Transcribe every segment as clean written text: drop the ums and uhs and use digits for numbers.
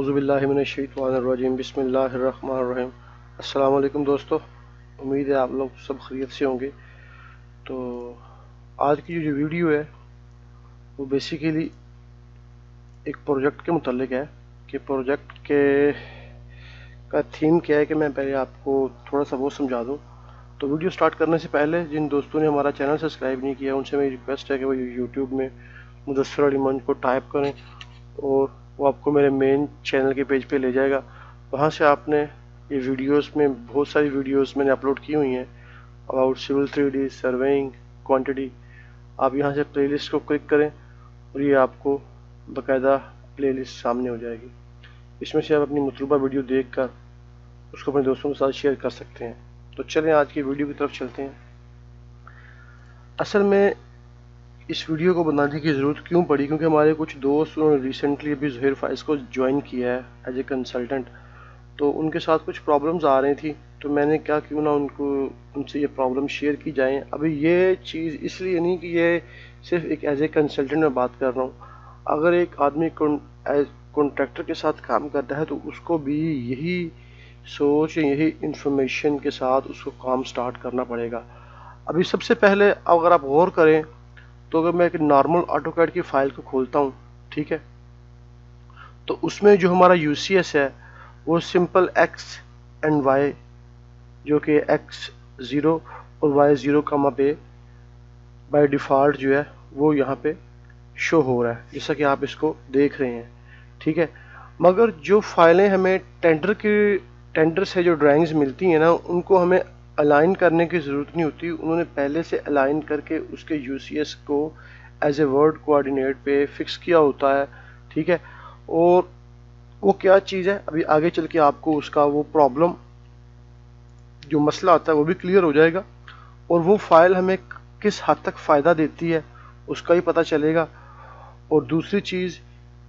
اعوذ باللہ من الشیطان الرجیم بسم اللہ الرحمن الرحیم۔ السلام علیکم دوستو، امید ہے آپ لوگ سب خیریت سے ہوں گے۔ تو آج کی جو ویڈیو ہے وہ بیسیکلی ایک پروجیکٹ کے متعلق ہے کہ پروجیکٹ کا تھیم کیا ہے، کہ میں پہلے آپ کو تھوڑا سا وہ سمجھا دوں۔ تو ویڈیو سٹارٹ کرنے سے پہلے جن دوستوں نے ہمارا چینل سبسکرائب نہیں کیا ان سے میری ریکویسٹ ہے کہ وہ یوٹیوب میں مدثر علی منج کو ٹائپ کریں اور وہ آپ کو میرے مین چینل کے پیج پہ لے جائے گا۔ وہاں سے آپ نے یہ ویڈیوز میں بہت ساری ویڈیوز میں نے اپلوڈ کی ہوئی ہیں about civil 3D surveying quantity. آپ یہاں سے پلے لسٹ کو کلک کریں اور یہ آپ کو باقاعدہ پلے لسٹ سامنے ہو جائے گی۔ اس میں سے آپ اپنی مطلوبہ ویڈیو دیکھ کر اس کو اپنے دوستوں کے ساتھ شیئر کر سکتے ہیں۔ تو چلیں آج کی ویڈیو کی طرف چلتے ہیں۔ اصل میں اس ویڈیو کو بنانے کی ضرورت کیوں پڑی، کیونکہ ہمارے کچھ دوست انہوں نے ریسنٹلی ابھی زہیر فائز کو جوائن کیا ہے ایز اے کنسلٹنٹ، تو ان کے ساتھ کچھ پرابلمز آ رہی تھی، تو میں نے کہا کیوں نہ ان سے یہ پرابلم شیئر کی جائیں۔ ابھی یہ چیز اس لیے نہیں کہ یہ صرف ایک ایز اے کنسلٹنٹ میں بات کر رہا ہوں، اگر ایک آدمی کانٹریکٹر کے ساتھ کام کرتا ہے تو اس کو بھی یہی سوچ یہی انفارمیشن کے ساتھ اس کو کام سٹارٹ کرنا پڑے گا۔ ابھی سب سے پہلے اگر آپ غور کریں تو اگر میں ایک نارمل آٹو کیڈ کی فائل کو کھولتا ہوں، ٹھیک ہے، تو اس میں جو ہمارا یو سی ایس ہے وہ سمپل ایکس اینڈ وائی، جو کہ ایکس 0 اور وائی 0 پہ بائی ڈیفالٹ جو ہے وہ یہاں پہ شو ہو رہا ہے، جیسا کہ آپ اس کو دیکھ رہے ہیں، ٹھیک ہے۔ مگر جو فائلیں ہمیں ٹینڈر سے جو ڈرائنگز ملتی ہیں نا، ان کو ہمیں الائن کرنے کی ضرورت نہیں ہوتی، انہوں نے پہلے سے الائن کر کے اس کے یو سی ایس کو ایز اے ورڈ کوآرڈینیٹ پہ فکس کیا ہوتا ہے، ٹھیک ہے۔ اور وہ کیا چیز ہے ابھی آگے چل کے آپ کو اس کا وہ پرابلم جو مسئلہ آتا ہے وہ بھی کلیئر ہو جائے گا، اور وہ فائل ہمیں کس حد تک فائدہ دیتی ہے اس کا ہی پتہ چلے گا۔ اور دوسری چیز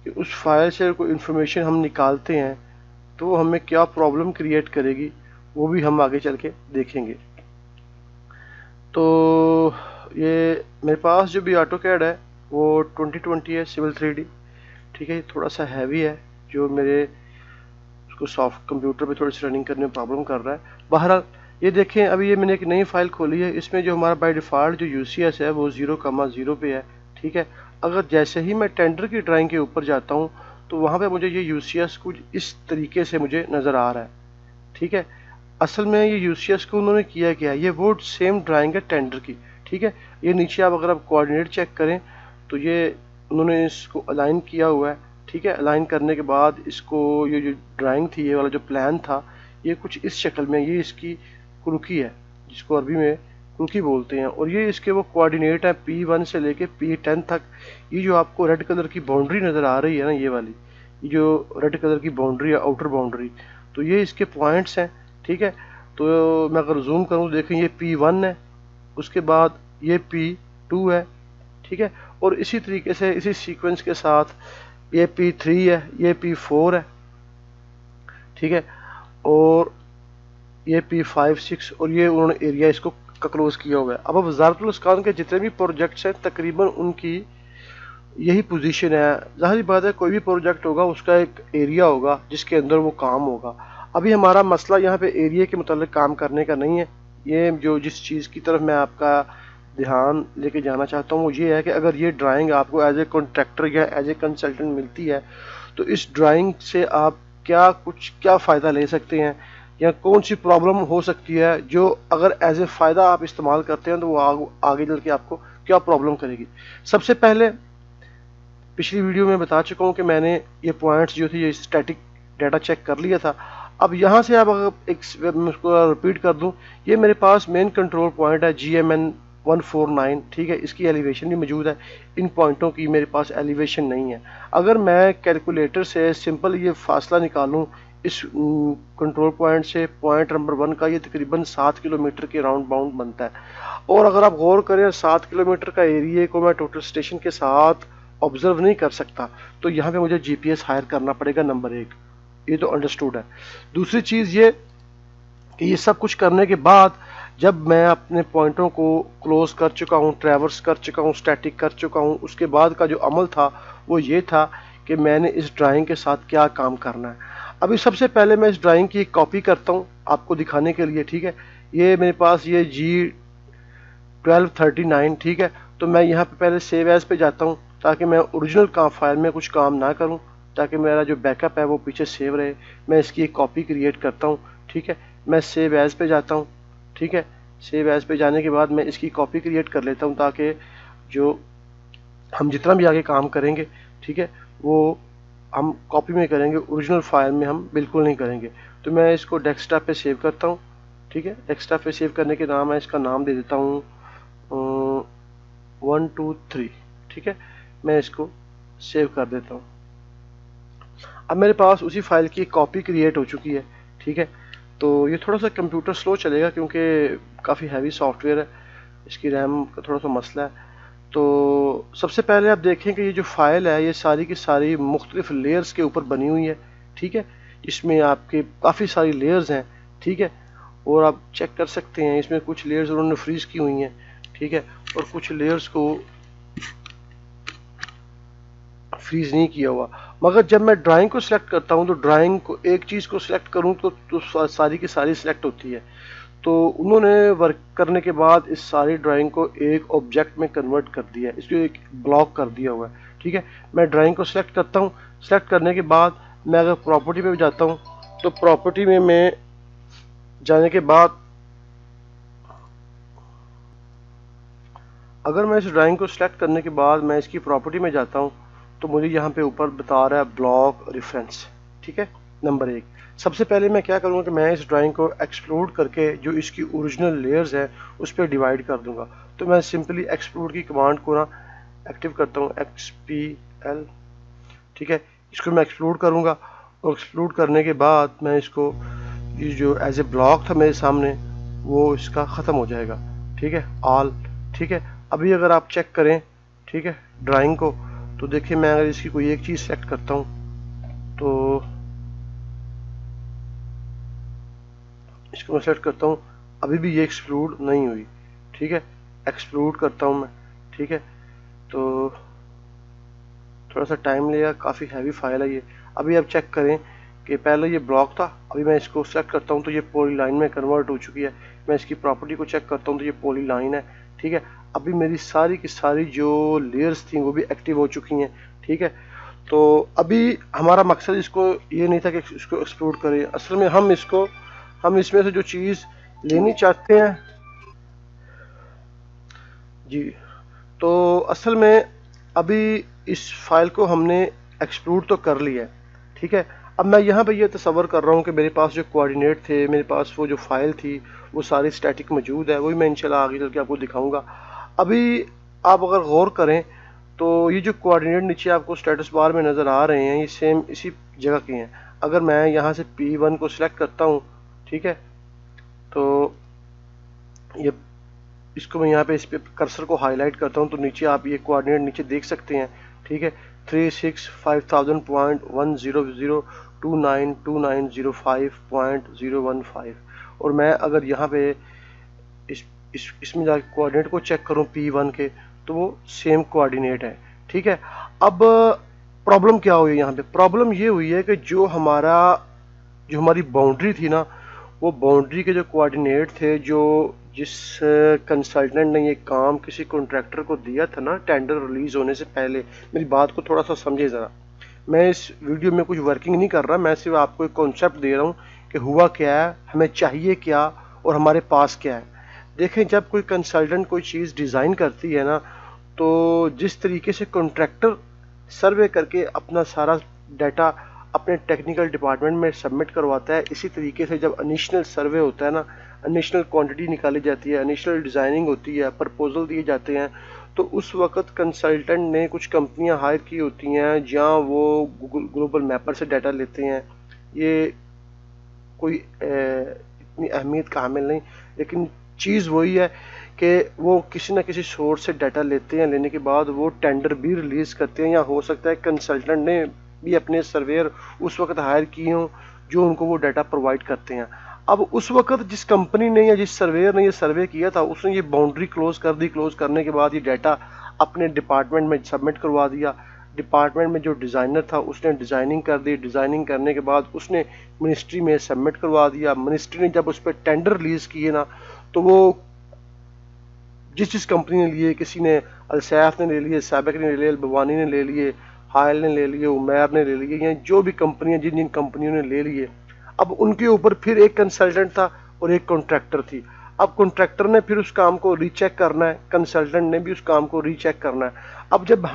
کہ اس فائل سے کوئی انفارمیشن ہم نکالتے ہیں تو وہ ہمیں کیا پرابلم کریٹ کرے گی، وہ بھی ہم آگے چل کے دیکھیں گے۔ تو یہ میرے پاس جو بھی آٹو کیڈ ہے وہ 2020 ہے سول 3D، ٹھیک ہے۔ یہ تھوڑا سا ہیوی ہے جو میرے اس کو سافٹ کمپیوٹر پہ تھوڑی سی رننگ کرنے میں پرابلم کر رہا ہے۔ بہرحال یہ دیکھیں، ابھی یہ میں نے ایک نئی فائل کھولی ہے، اس میں جو ہمارا بائی ڈیفالٹ جو یو سی ایس ہے وہ 0,0 پہ ہے، ٹھیک ہے۔ اگر جیسے ہی میں ٹینڈر کی ڈرائنگ کے اوپر جاتا ہوں تو وہاں پہ مجھے یہ یو سی ایس کچھ اس طریقے سے مجھے نظر آ رہا ہے، ٹھیک ہے۔ اصل میں یہ یو سی ایس کو انہوں نے کیا ہے، یہ وہ سیم ڈرائنگ ہے ٹینڈر کی، ٹھیک ہے۔ یہ نیچے آپ اگر آپ کوآرڈینیٹ چیک کریں تو یہ انہوں نے اس کو الائن کیا ہوا ہے، ٹھیک ہے۔ الائن کرنے کے بعد اس کو یہ جو ڈرائنگ تھی، یہ والا جو پلان تھا، یہ کچھ اس شکل میں، یہ اس کی کروکی ہے جس کو عربی میں کروکی بولتے ہیں، اور یہ اس کے وہ کوآرڈینیٹ ہیں P1 سے لے کے P10 تک۔ یہ جو آپ کو ریڈ کلر کی باؤنڈری نظر آ رہی ہے نا، یہ والی، یہ جو ریڈ کلر کی باؤنڈری ہے آؤٹر باؤنڈری، تو یہ اس کے پوائنٹس ہیں، ٹھیک ہے۔ تو میں اگر زوم کروں دیکھیں یہ P1 ہے، اس کے بعد یہ P2 ہے، ٹھیک ہے، اور اسی طریقے سے اسی سیکوینس کے ساتھ یہ P3 ہے، یہ P4 ہے، ٹھیک ہے، اور یہ P5 6، اور یہ انہوں نے ایریا اس کو کلوز کیا ہوا ہے۔ اب وزارت الاسکان کے جتنے بھی پروجیکٹس ہیں تقریباً ان کی یہی پوزیشن ہے۔ ظاہری بات ہے کوئی بھی پروجیکٹ ہوگا اس کا ایک ایریا ہوگا جس کے اندر وہ کام ہوگا۔ ابھی ہمارا مسئلہ یہاں پہ ایریا کے متعلق کام کرنے کا نہیں ہے، یہ جو جس چیز کی طرف میں آپ کا دھیان لے کے جانا چاہتا ہوں وہ یہ ہے کہ اگر یہ ڈرائنگ آپ کو ایز اے کانٹریکٹر یا ایز اے کنسلٹنٹ ملتی ہے تو اس ڈرائنگ سے آپ کیا فائدہ لے سکتے ہیں، یا کون سی پرابلم ہو سکتی ہے جو اگر ایز اے فائدہ آپ استعمال کرتے ہیں تو وہ آگے چل کے آپ کو کیا پرابلم کرے گی۔ سب سے پہلے پچھلی ویڈیو میں بتا چکا ہوں کہ میں نے یہ پوائنٹس جو تھی یہ اسٹیٹک ڈیٹا چیک کر لیا تھا۔ اب یہاں سے آپ اگر میں اس کو ریپیٹ کر دوں، یہ میرے پاس مین کنٹرول پوائنٹ ہے GMN 149، ٹھیک ہے، اس کی ایلیویشن بھی موجود ہے، ان پوائنٹوں کی میرے پاس ایلیویشن نہیں ہے۔ اگر میں کیلکولیٹر سے سمپل یہ فاصلہ نکالوں اس کنٹرول پوائنٹ سے پوائنٹ نمبر 1 کا، یہ تقریباً 7 کلومیٹر کے راؤنڈ باؤنڈ بنتا ہے۔ اور اگر آپ غور کریں 7 کلومیٹر کا ایریے کو میں ٹوٹل اسٹیشن کے ساتھ آبزرو نہیں کر سکتا، تو یہاں پہ مجھے جی پی ایس ہائر کرنا پڑے گا، نمبر 1، یہ تو انڈرسٹوڈ ہے۔ دوسری چیز یہ کہ یہ سب کچھ کرنے کے بعد جب میں اپنے پوائنٹوں کو کلوز کر چکا ہوں، ٹریورس کر چکا ہوں، اسٹیٹک کر چکا ہوں، اس کے بعد کا جو عمل تھا وہ یہ تھا کہ میں نے اس ڈرائنگ کے ساتھ کیا کام کرنا ہے۔ ابھی سب سے پہلے میں اس ڈرائنگ کی ایک کاپی کرتا ہوں آپ کو دکھانے کے لیے، ٹھیک ہے۔ یہ میرے پاس یہ G1239، ٹھیک ہے۔ تو میں یہاں پہ پہلے سیو ایز پہ جاتا ہوں تاکہ میں اوریجنل فائل میں کچھ کام نہ کروں، تاکہ میرا جو بیک اپ ہے وہ پیچھے سیو رہے۔ میں اس کی ایک کاپی کریٹ کرتا ہوں، ٹھیک ہے۔ میں سیو ایز پہ جاتا ہوں، ٹھیک ہے۔ سیو ایز پہ جانے کے بعد میں اس کی کاپی کریٹ کر لیتا ہوں تاکہ جو ہم جتنا بھی آگے کام کریں گے، ٹھیک ہے، وہ ہم کاپی میں کریں گے، اوریجنل فائل میں ہم بالکل نہیں کریں گے۔ تو میں اس کو ڈیسک ٹاپ پہ سیو کرتا ہوں، ٹھیک ہے۔ ڈیسک ٹاپ پہ سیو کرنے کے نام میں اس کا نام دے دیتا ہوں 1 2 3، ٹھیک ہے۔ میں اس کو سیو کر دیتا ہوں۔ اب میرے پاس اسی فائل کی ایک کاپی کریٹ ہو چکی ہے، ٹھیک ہے۔ تو یہ تھوڑا سا کمپیوٹر سلو چلے گا کیونکہ کافی ہیوی سافٹ ویئر ہے، اس کی ریم کا تھوڑا سا مسئلہ ہے۔ تو سب سے پہلے آپ دیکھیں کہ یہ جو فائل ہے یہ ساری کی ساری مختلف لیئرز کے اوپر بنی ہوئی ہے، ٹھیک ہے۔ اس میں آپ کے کافی ساری لیئرز ہیں، ٹھیک ہے۔ اور آپ چیک کر سکتے ہیں اس میں کچھ لیئرز انہوں نے فریز کی ہوئی ہیں، ٹھیک ہے، اور کچھ لیئرز کو فریز نہیں کیا ہوا۔ مگر جب میں ڈرائنگ کو سلیکٹ کرتا ہوں تو ڈرائنگ کو ایک چیز کو سلیکٹ کروں تو ساری کی ساری سلیکٹ ہوتی ہے۔ تو انہوں نے ورک کرنے کے بعد اس ساری ڈرائنگ کو ایک آبجیکٹ میں کنورٹ کر دیا ہے، اس کو ایک بلاک کر دیا ہوا ہے، ٹھیک ہے۔ میں ڈرائنگ کو سلیکٹ کرتا ہوں، سلیکٹ کرنے کے بعد میں اگر پراپرٹی پہ جاتا ہوں تو پراپرٹی میں جانے کے بعد اگر میں اس ڈرائنگ کو سلیکٹ کرنے کے بعد میں اس کی پراپرٹی میں جاتا ہوں تو مجھے یہاں پہ اوپر بتا رہا ہے بلاک ریفرنس، ٹھیک ہے، نمبر 1۔ سب سے پہلے میں کیا کروں گا کہ میں اس ڈرائنگ کو ایکسپلوڈ کر کے جو اس کی اوریجنل لیئرز ہیں اس پہ ڈیوائیڈ کر دوں گا۔ تو میں سمپلی ایکسپلوڈ کی کمانڈ کو نا ایکٹیو کرتا ہوں، XPL، ٹھیک ہے۔ اس کو میں ایکسپلوڈ کروں گا اور ایکسپلوڈ کرنے کے بعد میں اس کو یہ جو ایز اے بلاک تھا میرے سامنے وہ اس کا ختم ہو جائے گا، ٹھیک ہے، آل، ٹھیک ہے۔ ابھی اگر آپ چیک کریں، ٹھیک ہے، ڈرائنگ کو تو دیکھیں میں اگر اس کی کوئی ایک چیز سلیکٹ کرتا ہوں تو اس کو میں سلیکٹ کرتا ہوں، ابھی بھی یہ ایکسپلوڈ نہیں ہوئی، ٹھیک ہے۔ ایکسپلوڈ کرتا ہوں میں، ٹھیک ہے۔ تو تھوڑا سا ٹائم لے گا، کافی ہیوی فائل ہے یہ۔ ابھی آپ چیک کریں کہ پہلے یہ بلاک تھا، ابھی میں اس کو سلیکٹ کرتا ہوں تو یہ پولی لائن میں کنورٹ ہو چکی ہے۔ میں اس کی پراپرٹی کو چیک کرتا ہوں تو یہ پولی لائن ہے، ٹھیک ہے۔ ابھی میری ساری کی ساری جو لیئرز تھیں وہ بھی ایکٹیو ہو چکی ہیں، ٹھیک ہے۔ تو ابھی ہمارا مقصد اس کو یہ نہیں تھا کہ اس کو ایکسپلوڈ کریں، اصل میں ہم اس میں سے جو چیز لینی چاہتے ہیں، جی، تو اصل میں ابھی اس فائل کو ہم نے ایکسپلوڈ تو کر لیا ہے، ٹھیک ہے۔ اب میں یہاں پہ یہ تصور کر رہا ہوں کہ میرے پاس جو کوآرڈینیٹ تھے، میرے پاس وہ جو فائل تھی وہ ساری اسٹیٹک موجود ہے، وہی میں انشاءاللہ آگے چل کے آپ کو دکھاؤں گا۔ ابھی آپ اگر غور کریں تو یہ جو کوآرڈینیٹ نیچے آپ کو اسٹیٹس بار میں نظر آ رہے ہیں یہ سیم اسی جگہ کے ہیں۔ اگر میں یہاں سے P1 کو سلیکٹ کرتا ہوں، ٹھیک ہے، تو یہ اس کو میں یہاں پہ اس پہ کرسر کو ہائی لائٹ کرتا ہوں تو نیچے آپ یہ کوآرڈینیٹ نیچے دیکھ سکتے ہیں، ٹھیک ہے، 365000.10292905.015۔ اور میں اگر یہاں پہ اس میں جا کے کوآرڈینیٹ کو چیک کروں P1 کے تو وہ سیم کوآرڈینیٹ ہے، ٹھیک ہے۔ اب پرابلم کیا ہوئی ہے یہاں پہ؟ پرابلم یہ ہوئی ہے کہ جو ہماری باؤنڈری تھی نا، وہ باؤنڈری کے جو کوآرڈینیٹ تھے، جس کنسلٹنٹ نے یہ کام کسی کنٹریکٹر کو دیا تھا نا ٹینڈر ریلیز ہونے سے پہلے، میری بات کو تھوڑا سا سمجھے ذرا۔ میں اس ویڈیو میں کچھ ورکنگ نہیں کر رہا، میں صرف آپ کو ایک کانسیپٹ دے رہا ہوں کہ ہوا کیا ہے، ہمیں چاہیے کیا اور ہمارے پاس کیا ہے۔ دیکھیں جب کوئی کنسلٹنٹ کوئی چیز ڈیزائن کرتی ہے نا، تو جس طریقے سے کنٹریکٹر سروے کر کے اپنا سارا ڈیٹا اپنے ٹیکنیکل ڈپارٹمنٹ میں سبمٹ کرواتا ہے، اسی طریقے سے جب انیشنل سروے ہوتا ہے نا، انیشنل کوانٹٹی نکالی جاتی ہے، انیشنل ڈیزائننگ ہوتی ہے، پرپوزل دیے جاتے ہیں، تو اس وقت کنسلٹنٹ نے کچھ کمپنیاں ہائر کی ہوتی ہیں جہاں وہ گلوبل میپر سے ڈیٹا لیتے ہیں۔ یہ کوئی اتنی اہمیت کا حامل نہیں، لیکن چیز وہی ہے کہ وہ کسی نہ کسی سورس سے ڈیٹا لیتے ہیں، لینے کے بعد وہ ٹینڈر بھی ریلیز کرتے ہیں، یا ہو سکتا ہے کنسلٹنٹ نے بھی اپنے سرویئر اس وقت ہائر کیے ہوں جو ان کو وہ ڈیٹا پرووائڈ کرتے ہیں۔ اب اس وقت جس کمپنی نے یا جس سرویئر نے یہ سروے کیا تھا اس نے یہ باؤنڈری کلوز کر دی، کلوز کرنے کے بعد یہ ڈیٹا اپنے ڈپارٹمنٹ میں سبمٹ کروا دیا۔ ڈپارٹمنٹ میں جو ڈیزائنر تھا اس نے ڈیزائننگ کر دی، ڈیزائننگ کرنے کے بعد اس نے منسٹری میں سبمٹ کروا دیا. منسٹری نے جب اس پہ ٹینڈر ریلیز کیے نا تو وہ جس کمپنی نے لیے، کسی نے السیف نے لے لیے، سابق نے لے لیے، البوانی نے لے لیے، حائل نے لے لیے، عمیر نے لے لیے، یعنی جو بھی کمپنیاں جن کمپنیوں نے لے لیے، اب ان کے اوپر پھر ایک کنسلٹنٹ تھا اور ایک کانٹریکٹر تھی. اب کانٹریکٹر نے پھر اس کام کو ری چیک کرنا ہے، کنسلٹنٹ نے بھی اس کام کو ری چیک کرنا ہے. اب جب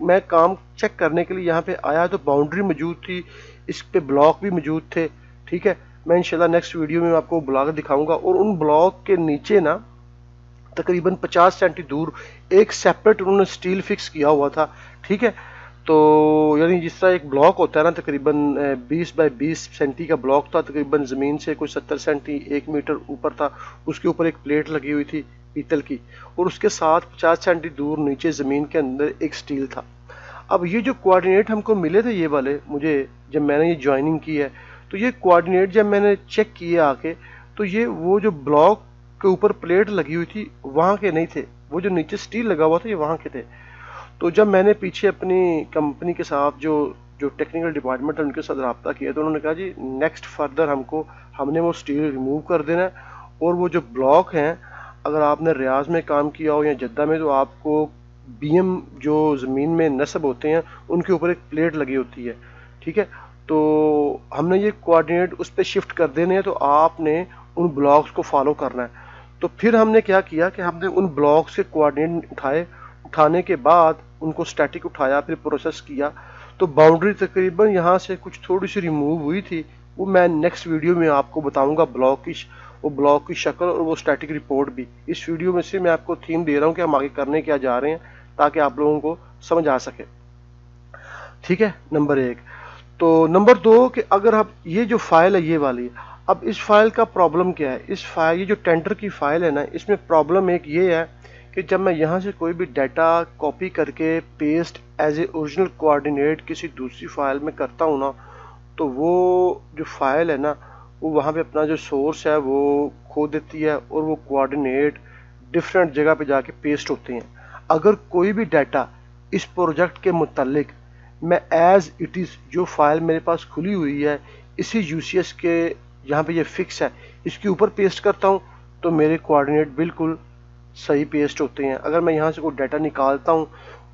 میں کام چیک کرنے کے لیے یہاں پہ آیا تو باؤنڈری موجود تھی، اس پہ بلاک بھی موجود تھے. ٹھیک ہے، میں انشاءاللہ نیکسٹ ویڈیو میں آپ کو بلاک دکھاؤں گا. اور ان بلاک کے نیچے نا تقریباً 50 سینٹی دور ایک سیپریٹ انہوں نے سٹیل فکس کیا ہوا تھا. ٹھیک ہے، تو یعنی جس طرح ایک بلاک ہوتا ہے نا، تقریباً 20 بائی 20 سینٹی کا بلاک تھا، تقریباً زمین سے کوئی 70 سینٹی 1 میٹر اوپر تھا. اس کے اوپر ایک پلیٹ لگی ہوئی تھی پیتل کی، اور اس کے ساتھ 50 سینٹی دور نیچے زمین کے اندر ایک سٹیل تھا. اب یہ جو کوآرڈینیٹ ہم کو ملے تھے، یہ والے مجھے جب میں نے یہ جوائننگ کی ہے، تو یہ کوآرڈینیٹ جب میں نے چیک کیے آ کے، تو یہ وہ جو بلاک کے اوپر پلیٹ لگی ہوئی تھی وہاں کے نہیں تھے، وہ جو نیچے سٹیل لگا ہوا تھا یہ وہاں کے تھے. تو جب میں نے پیچھے اپنی کمپنی کے ساتھ جو ٹیکنیکل ڈپارٹمنٹ ہے ان کے ساتھ رابطہ کیا، تو انہوں نے کہا جی نیکسٹ فردر ہم نے وہ سٹیل ریموو کر دینا ہے، اور وہ جو بلاک ہیں اگر آپ نے ریاض میں کام کیا ہو یا جدہ میں، تو آپ کو بی ایم جو زمین میں نصب ہوتے ہیں ان کے اوپر ایک پلیٹ لگی ہوتی ہے. ٹھیک ہے، تو ہم نے یہ کوآرڈینیٹ اس پہ شفٹ کر دینے ہیں، تو آپ نے ان بلاکس کو فالو کرنا ہے. تو پھر ہم نے کیا کیا کہ ہم نے ان بلاکس کے کوآرڈینیٹ اٹھانے کے بعد ان کو سٹیٹک اٹھایا، پھر پروسیس کیا. تو باؤنڈری تقریباً یہاں سے کچھ تھوڑی سی ریموو ہوئی تھی، وہ میں نیکسٹ ویڈیو میں آپ کو بتاؤں گا، بلاک کی شکل اور وہ سٹیٹک رپورٹ بھی. اس ویڈیو میں سے میں آپ کو تھیم دے رہا ہوں کہ ہم آگے کرنے کیا جا رہے ہیں تاکہ آپ لوگوں کو سمجھ آ سکے. ٹھیک ہے، نمبر 1. تو نمبر 2 کہ اگر آپ یہ جو فائل ہے یہ والی، اب اس فائل کا پرابلم کیا ہے؟ یہ جو ٹینڈر کی فائل ہے نا، اس میں پرابلم ایک یہ ہے کہ جب میں یہاں سے کوئی بھی ڈیٹا کاپی کر کے paste as a original coordinate کسی دوسری فائل میں کرتا ہوں نا، تو وہ جو فائل ہے نا وہ وہاں پہ اپنا جو سورس ہے وہ کھو دیتی ہے، اور وہ کوآرڈینیٹ ڈفرینٹ جگہ پہ جا کے پیسٹ ہوتے ہیں. اگر کوئی بھی ڈیٹا اس پروجیکٹ کے متعلق میں ایز اٹ از جو فائل میرے پاس کھلی ہوئی ہے اسی یو سی ایس کے یہاں پہ یہ فکس ہے اس کے اوپر پیسٹ کرتا ہوں تو میرے کوآرڈینیٹ بالکل صحیح پیسٹ ہوتے ہیں. اگر میں یہاں سے کوئی ڈیٹا نکالتا ہوں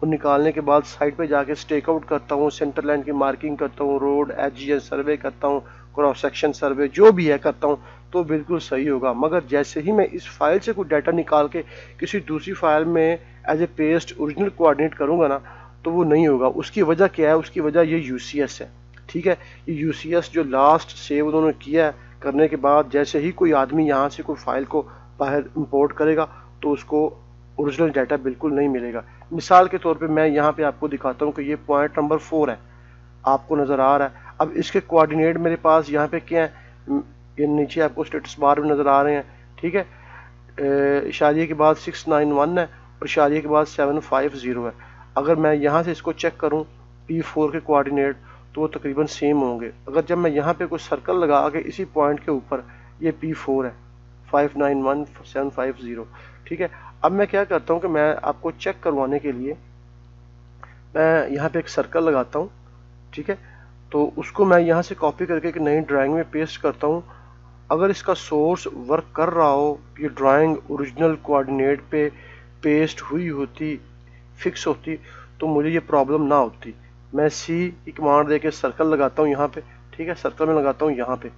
اور نکالنے کے بعد سائٹ پہ جا کے سٹیک آؤٹ کرتا ہوں، سینٹر لائن کی مارکنگ کرتا ہوں، road H G S survey کرتا ہوں، کراس سیکشن سروے جو بھی ہے کرتا ہوں تو بالکل صحیح ہوگا. مگر جیسے ہی میں اس فائل سے کوئی ڈیٹا نکال کے کسی دوسری فائل میں as a paste original coordinate کروں گا نا تو وہ نہیں ہوگا. اس کی وجہ کیا ہے؟ اس کی وجہ یہ یو سی ایس ہے. ٹھیک ہے، یہ یو سی ایس جو لاسٹ سیو انہوں نے کیا ہے، کرنے کے بعد جیسے ہی کوئی آدمی یہاں سے کوئی فائل کو باہر امپورٹ کرے گا تو اس کو اوریجنل ڈیٹا بالکل نہیں ملے گا. مثال کے طور پہ میں یہاں پہ آپ کو دکھاتا ہوں کہ یہ پوائنٹ نمبر 4 ہے، آپ کو نظر آ رہا ہے. اب اس کے کوآرڈینیٹ میرے پاس یہاں پہ کیا ہے؟ یہ نیچے آپ کو اسٹیٹس بار میں نظر آ رہے ہیں. ٹھیک ہے، اشاریے کے بعد 691 ہے اور اشاریے کے بعد 750 ہے. اگر میں یہاں سے اس کو چیک کروں P4 کے کوآرڈینیٹ تو وہ تقریباً سیم ہوں گے. اگر جب میں یہاں پہ کوئی سرکل لگا کے اسی پوائنٹ کے اوپر، یہ P4 ہے 591750. ٹھیک ہے، اب میں کیا کرتا ہوں کہ میں آپ کو چیک کروانے کے لیے میں یہاں پہ ایک سرکل لگاتا ہوں. ٹھیک ہے، تو اس کو میں یہاں سے کاپی کر کے ایک نئی ڈرائنگ میں پیسٹ کرتا ہوں. اگر اس کا سورس ورک کر رہا ہو، یہ ڈرائنگ اوریجنل کوآرڈینیٹ پہ پیسٹ ہوئی ہوتی، فکس ہوتی، تو مجھے یہ پرابلم نہ ہوتی. میں سی کی کمانڈ دے کے سرکل لگاتا ہوں یہاں پہ. ٹھیک ہے، سرکل میں لگاتا ہوں یہاں پہ،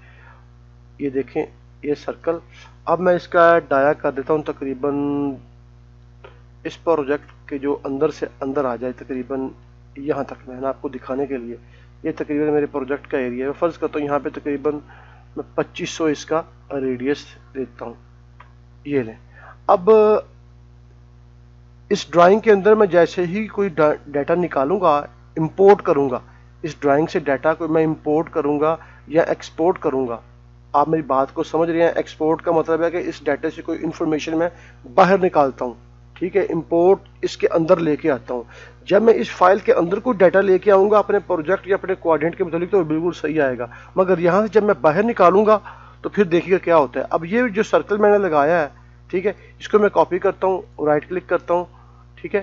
یہ دیکھیں یہ سرکل. اب میں اس کا ڈایا کر دیتا ہوں تقریباً اس پروجیکٹ کے جو اندر سے اندر آ جائے، تقریباً یہاں تک. میں نے آپ کو دکھانے کے لیے یہ تقریباً میرے پروجیکٹ کا ایریا ہے. فرض کرتا ہوں یہاں پہ تقریباً میں 2500 اس کا ریڈیس دیتا ہوں. یہ لیں. اب اس ڈرائنگ کے اندر میں جیسے ہی کوئی ڈیٹا نکالوں گا، امپورٹ کروں گا، اس ڈرائنگ سے ڈیٹا کو میں امپورٹ کروں گا یا ایکسپورٹ کروں گا. آپ میری بات کو سمجھ رہے ہیں؟ ایکسپورٹ کا مطلب ہے کہ اس ڈیٹا سے کوئی انفارمیشن میں باہر نکالتا ہوں. ٹھیک ہے، امپورٹ اس کے اندر لے کے آتا ہوں. جب میں اس فائل کے اندر کوئی ڈیٹا لے کے آؤں گا اپنے پروجیکٹ یا اپنے کوآرڈینیٹ کے متعلق تو بالکل صحیح آئے گا. مگر یہاں سے جب میں باہر نکالوں گا تو پھر دیکھیے گا کیا ہوتا ہے. اب یہ جو سرکل میں نے لگایا ہے، ٹھیک ہے، اس کو میں کاپی کرتا ہوں، رائٹ کلک کرتا ہوں. ٹھیک ہے،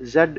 Z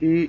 E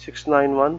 691